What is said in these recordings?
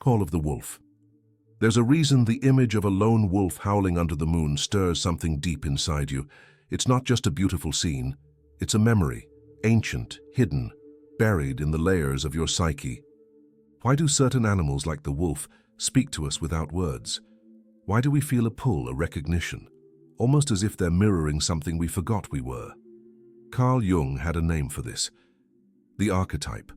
Call of the Wolf. There's a reason the image of a lone wolf howling under the moon stirs something deep inside you. It's not just a beautiful scene, it's a memory, ancient, hidden, buried in the layers of your psyche. Why do certain animals like the wolf speak to us without words? Why do we feel a pull, a recognition, almost as if they're mirroring something we forgot we were? Carl Jung had a name for this: the archetype,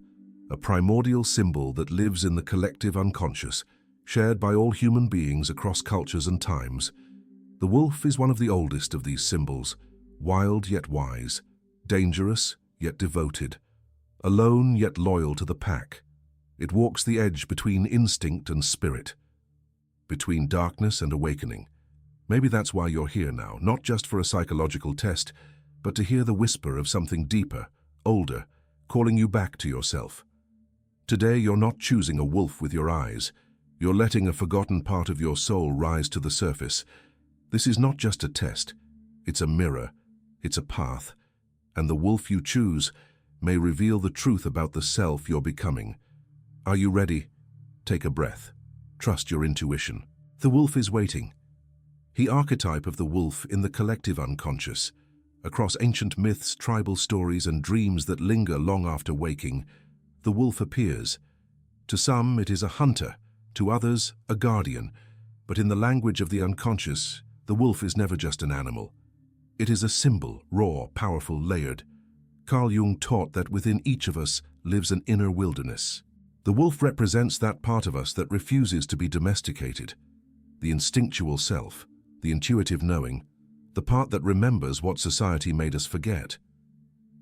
a primordial symbol that lives in the collective unconscious, shared by all human beings across cultures and times. The wolf is one of the oldest of these symbols, wild yet wise, dangerous yet devoted, alone yet loyal to the pack. It walks the edge between instinct and spirit, between darkness and awakening. Maybe that's why you're here now, not just for a psychological test, but to hear the whisper of something deeper, older, calling you back to yourself. Today you're not choosing a wolf with your eyes. You're letting a forgotten part of your soul rise to the surface. This is not just a test. It's a mirror. It's a path. And the wolf you choose may reveal the truth about the self you're becoming. Are you ready? Take a breath. Trust your intuition. The wolf is waiting. The archetype of the wolf in the collective unconscious. Across ancient myths, tribal stories, and dreams that linger long after waking, the wolf appears. To some, it is a hunter. To others, a guardian. But in the language of the unconscious, the wolf is never just an animal. It is a symbol, raw, powerful, layered. Carl Jung taught that within each of us lives an inner wilderness. The wolf represents that part of us that refuses to be domesticated. The instinctual self, the intuitive knowing, the part that remembers what society made us forget.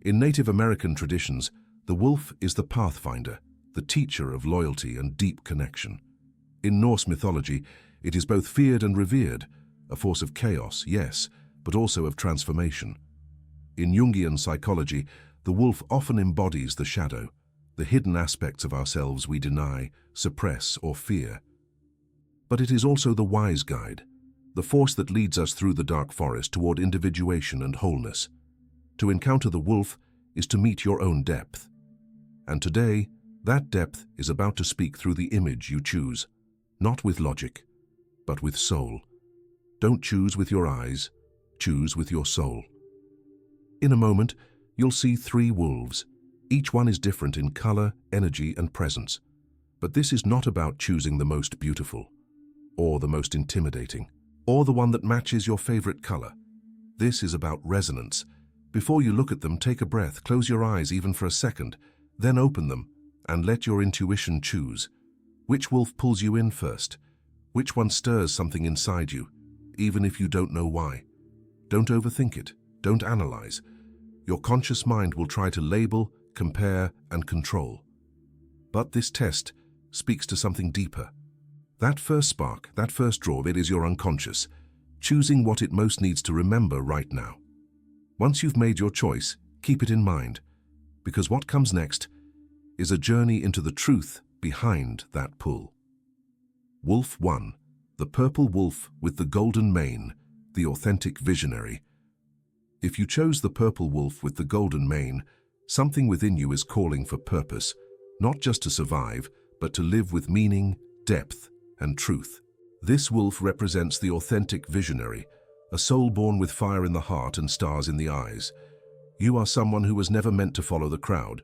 In Native American traditions, the wolf is the pathfinder, the teacher of loyalty and deep connection. In Norse mythology, it is both feared and revered, a force of chaos, yes, but also of transformation. In Jungian psychology, the wolf often embodies the shadow, the hidden aspects of ourselves we deny, suppress, or fear. But it is also the wise guide, the force that leads us through the dark forest toward individuation and wholeness. To encounter the wolf is to meet your own depth. And today, that depth is about to speak through the image you choose. Not with logic, but with soul. Don't choose with your eyes, choose with your soul. In a moment, you'll see 3 wolves. Each one is different in color, energy, and presence. But this is not about choosing the most beautiful, or the most intimidating, or the one that matches your favorite color. This is about resonance. Before you look at them, take a breath, close your eyes even for a second, then open them, and let your intuition choose. Which wolf pulls you in first? Which one stirs something inside you, even if you don't know why? Don't overthink it. Don't analyze. Your conscious mind will try to label, compare, and control. But this test speaks to something deeper. That first spark, that first draw, it is your unconscious, choosing what it most needs to remember right now. Once you've made your choice, keep it in mind, because what comes next is a journey into the truth behind that pull. Wolf 1, the purple wolf with the golden mane, the authentic visionary. If you chose the purple wolf with the golden mane, something within you is calling for purpose, not just to survive, but to live with meaning, depth, and truth. This wolf represents the authentic visionary, a soul born with fire in the heart and stars in the eyes. You are someone who was never meant to follow the crowd.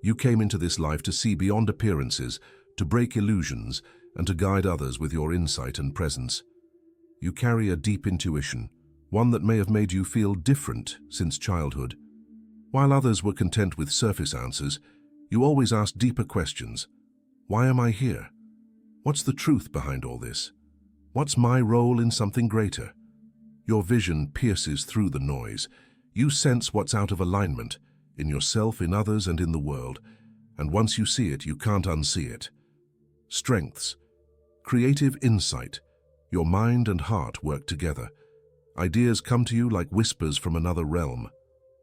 You came into this life to see beyond appearances, to break illusions, and to guide others with your insight and presence. You carry a deep intuition, one that may have made you feel different since childhood. While others were content with surface answers, you always asked deeper questions. Why am I here? What's the truth behind all this? What's my role in something greater? Your vision pierces through the noise. You sense what's out of alignment, in yourself, in others, and in the world. And once you see it, you can't unsee it. Strengths. Creative insight. Your mind and heart work together. Ideas come to you like whispers from another realm.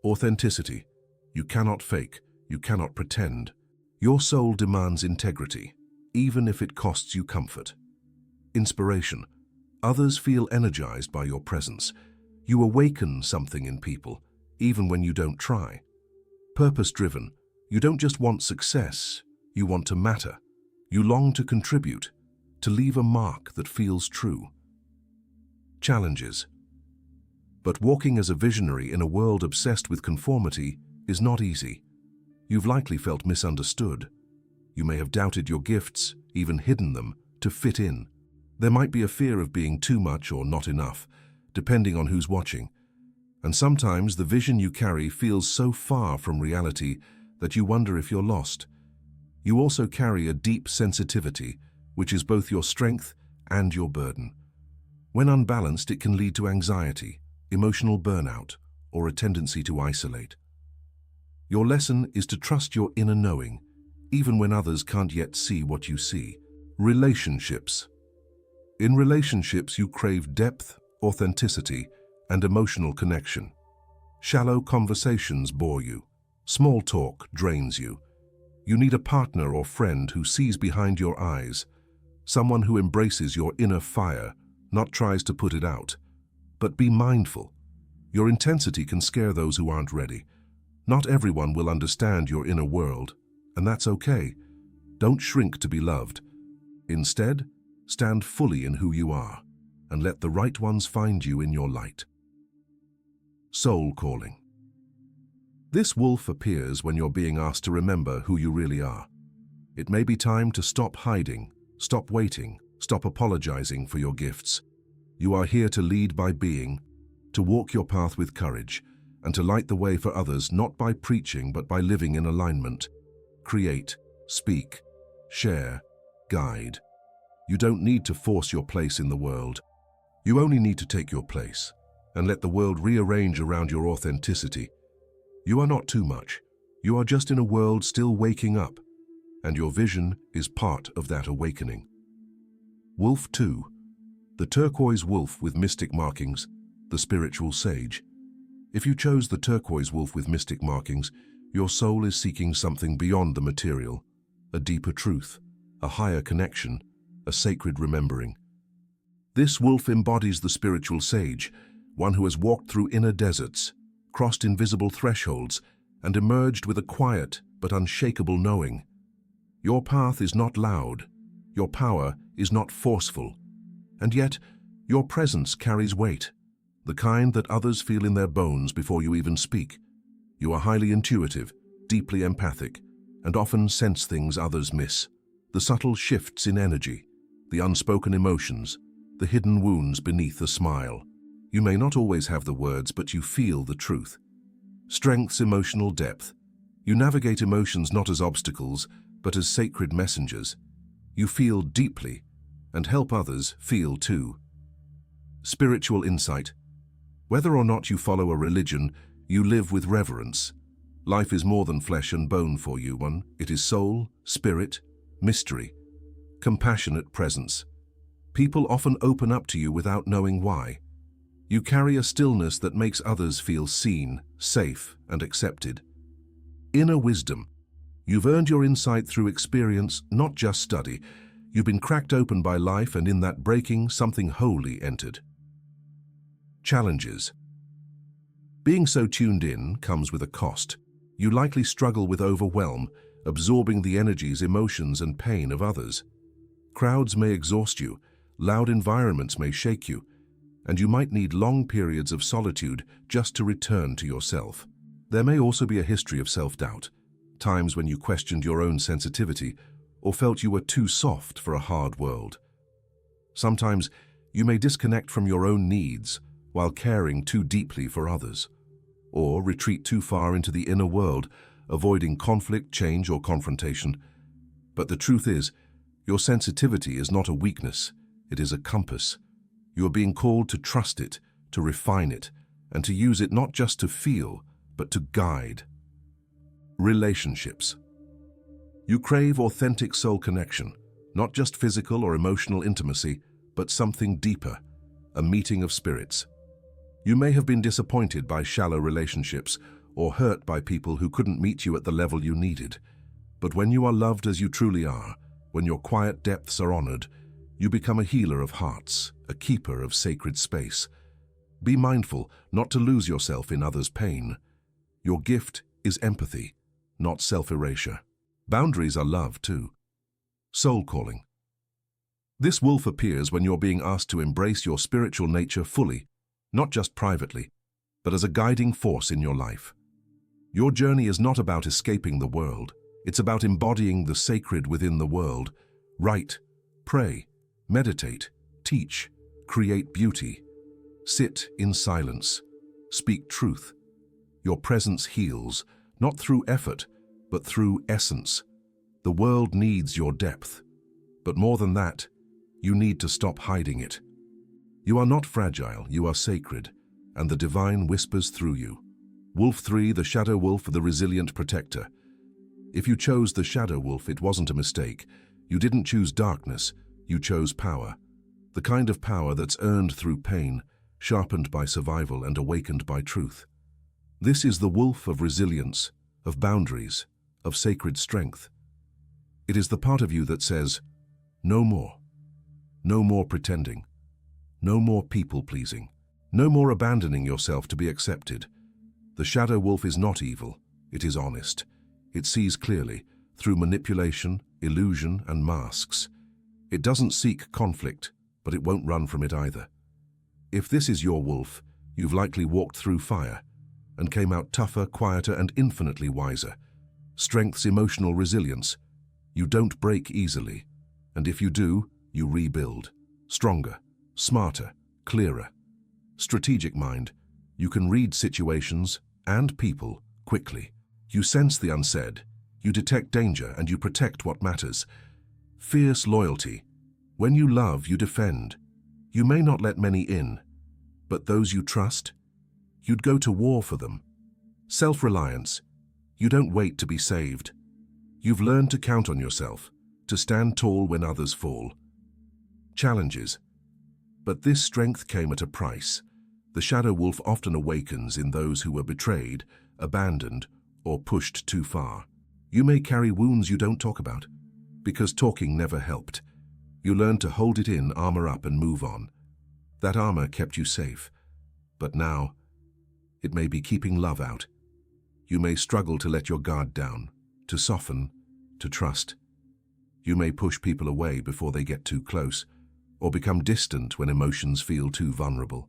Authenticity. You cannot fake. You cannot pretend. Your soul demands integrity, even if it costs you comfort. Inspiration. Others feel energized by your presence. You awaken something in people, even when you don't try. Purpose-driven. You don't just want success, you want to matter. You long to contribute, to leave a mark that feels true. Challenges. But walking as a visionary in a world obsessed with conformity is not easy. You've likely felt misunderstood. You may have doubted your gifts, even hidden them, to fit in. There might be a fear of being too much or not enough, depending on who's watching. And sometimes the vision you carry feels so far from reality that you wonder if you're lost. You also carry a deep sensitivity, which is both your strength and your burden. When unbalanced, it can lead to anxiety, emotional burnout, or a tendency to isolate. Your lesson is to trust your inner knowing, even when others can't yet see what you see. Relationships. In relationships, you crave depth, authenticity, and emotional connection. Shallow conversations bore you. Small talk drains you. You need a partner or friend who sees behind your eyes, someone who embraces your inner fire, not tries to put it out. But be mindful. Your intensity can scare those who aren't ready. Not everyone will understand your inner world, and that's okay. Don't shrink to be loved. Instead, stand fully in who you are, and let the right ones find you in your light. Soul calling. This wolf appears when you're being asked to remember who you really are. It may be time to stop hiding, stop waiting, stop apologizing for your gifts. You are here to lead by being, to walk your path with courage, and to light the way for others not by preaching but by living in alignment. Create, speak, share, guide. You don't need to force your place in the world. You only need to take your place and let the world rearrange around your authenticity. You are not too much. You are just in a world still waking up, and your vision is part of that awakening. Wolf 2. The turquoise wolf with mystic markings, the spiritual sage. If you chose the turquoise wolf with mystic markings, your soul is seeking something beyond the material, a deeper truth, a higher connection, a sacred remembering. This wolf embodies the spiritual sage, one who has walked through inner deserts, crossed invisible thresholds, and emerged with a quiet but unshakable knowing. Your path is not loud, your power is not forceful, and yet your presence carries weight, the kind that others feel in their bones before you even speak. You are highly intuitive, deeply empathic, and often sense things others miss. The subtle shifts in energy, the unspoken emotions, the hidden wounds beneath a smile. You may not always have the words, but you feel the truth. Strength's emotional depth. You navigate emotions not as obstacles, but as sacred messengers. You feel deeply and help others feel too. Spiritual insight. Whether or not you follow a religion, you live with reverence. Life is more than flesh and bone for you, one. It is soul, spirit, mystery, compassionate presence. People often open up to you without knowing why. You carry a stillness that makes others feel seen, safe, and accepted. Inner wisdom. You've earned your insight through experience, not just study. You've been cracked open by life, and in that breaking, something holy entered. Challenges. Being so tuned in comes with a cost. You likely struggle with overwhelm, absorbing the energies, emotions, and pain of others. Crowds may exhaust you, loud environments may shake you, and you might need long periods of solitude just to return to yourself. There may also be a history of self-doubt, times when you questioned your own sensitivity or felt you were too soft for a hard world. Sometimes you may disconnect from your own needs while caring too deeply for others, or retreat too far into the inner world, avoiding conflict, change, or confrontation. But the truth is, your sensitivity is not a weakness, it is a compass. You are being called to trust it, to refine it, and to use it not just to feel, but to guide. Relationships. You crave authentic soul connection, not just physical or emotional intimacy, but something deeper, a meeting of spirits. You may have been disappointed by shallow relationships or hurt by people who couldn't meet you at the level you needed. But when you are loved as you truly are, when your quiet depths are honored, you become a healer of hearts, a keeper of sacred space. Be mindful not to lose yourself in others' pain. Your gift is empathy, not self-erasure. Boundaries are love too. Soul calling. This wolf appears when you're being asked to embrace your spiritual nature fully, not just privately, but as a guiding force in your life. Your journey is not about escaping the world. It's about embodying the sacred within the world. Write, pray, meditate, teach, create beauty. Sit in silence. Speak truth. Your presence heals, not through effort, but through essence. The world needs your depth. But more than that, you need to stop hiding it. You are not fragile, you are sacred, and the divine whispers through you. Wolf 3, the shadow wolf, the resilient protector. If you chose the shadow wolf, it wasn't a mistake. You didn't choose darkness, you chose power. The kind of power that's earned through pain, sharpened by survival and awakened by truth. This is the wolf of resilience, of boundaries, of sacred strength. It is the part of you that says, no more. No more pretending. No more people-pleasing. No more abandoning yourself to be accepted. The shadow wolf is not evil, it is honest. It sees clearly, through manipulation, illusion, and masks. It doesn't seek conflict, but it won't run from it either. If this is your wolf, you've likely walked through fire and came out tougher, quieter, and infinitely wiser. Strength's emotional resilience. You don't break easily, and if you do, you rebuild. Stronger, smarter, clearer. Strategic mind. You can read situations and people quickly. You sense the unsaid, you detect danger, and you protect what matters. Fierce loyalty. When you love, you defend. You may not let many in, but those you trust, you'd go to war for them. Self-reliance. You don't wait to be saved. You've learned to count on yourself, to stand tall when others fall. Challenges. But this strength came at a price. The shadow wolf often awakens in those who were betrayed, abandoned, or pushed too far. You may carry wounds you don't talk about, because talking never helped. You learn to hold it in, armor up, and move on. That armor kept you safe, but now it may be keeping love out. You may struggle to let your guard down, to soften, to trust. You may push people away before they get too close, or become distant when emotions feel too vulnerable.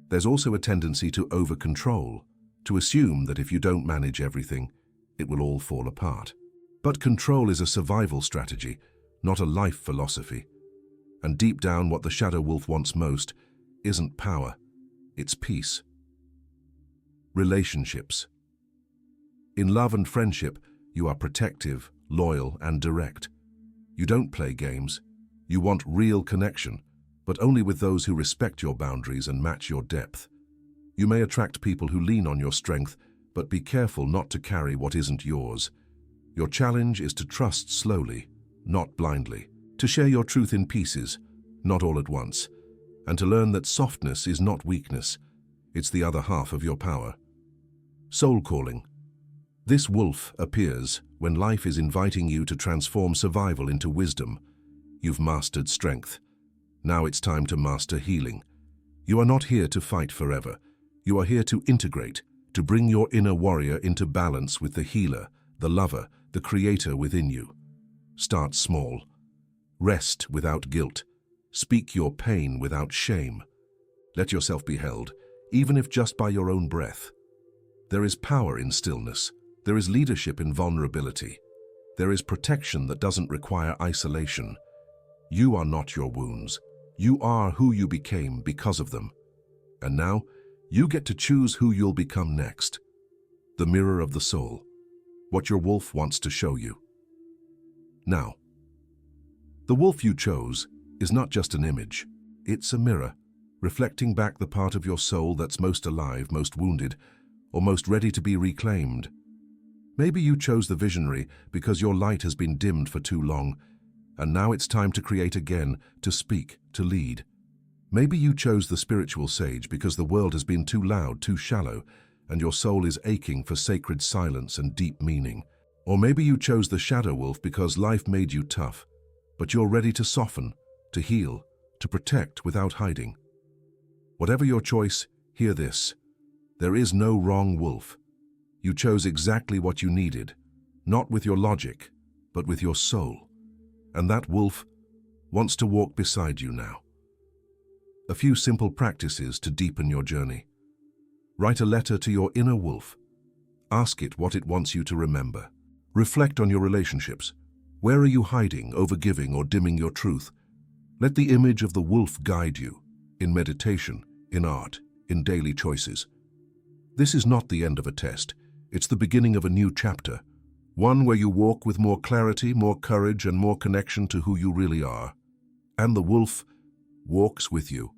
There's also a tendency to over-control, to assume that if you don't manage everything, it will all fall apart. But control is a survival strategy, not a life philosophy. And deep down, what the shadow wolf wants most isn't power, it's peace. Relationships. In love and friendship, you are protective, loyal, and direct. You don't play games. You want real connection, but only with those who respect your boundaries and match your depth. You may attract people who lean on your strength, but be careful not to carry what isn't yours. Your challenge is to trust slowly, not blindly, to share your truth in pieces, not all at once, and to learn that softness is not weakness, it's the other half of your power. Soul calling. This wolf appears when life is inviting you to transform survival into wisdom. You've mastered strength. Now it's time to master healing. You are not here to fight forever. You are here to integrate, to bring your inner warrior into balance with the healer, the lover, the creator within you. Start small. Rest without guilt. Speak your pain without shame. Let yourself be held, even if just by your own breath. There is power in stillness. There is leadership in vulnerability. There is protection that doesn't require isolation. You are not your wounds. You are who you became because of them. And now, you get to choose who you'll become next. The mirror of the soul. What your wolf wants to show you. Now, the wolf you chose is not just an image. It's a mirror, reflecting back the part of your soul that's most alive, most wounded, or most ready to be reclaimed. Maybe you chose the visionary because your light has been dimmed for too long, and now it's time to create again, to speak, to lead. Maybe you chose the spiritual sage because the world has been too loud, too shallow, and your soul is aching for sacred silence and deep meaning. Or maybe you chose the shadow wolf because life made you tough, but you're ready to soften, to heal, to protect without hiding. Whatever your choice, hear this. There is no wrong wolf. You chose exactly what you needed, not with your logic, but with your soul. And that wolf wants to walk beside you now. A few simple practices to deepen your journey. Write a letter to your inner wolf. Ask it what it wants you to remember. Reflect on your relationships. Where are you hiding, overgiving, or dimming your truth? Let the image of the wolf guide you, in meditation, in art, in daily choices. This is not the end of a test. It's the beginning of a new chapter, one where you walk with more clarity, more courage, and more connection to who you really are. And the wolf walks with you.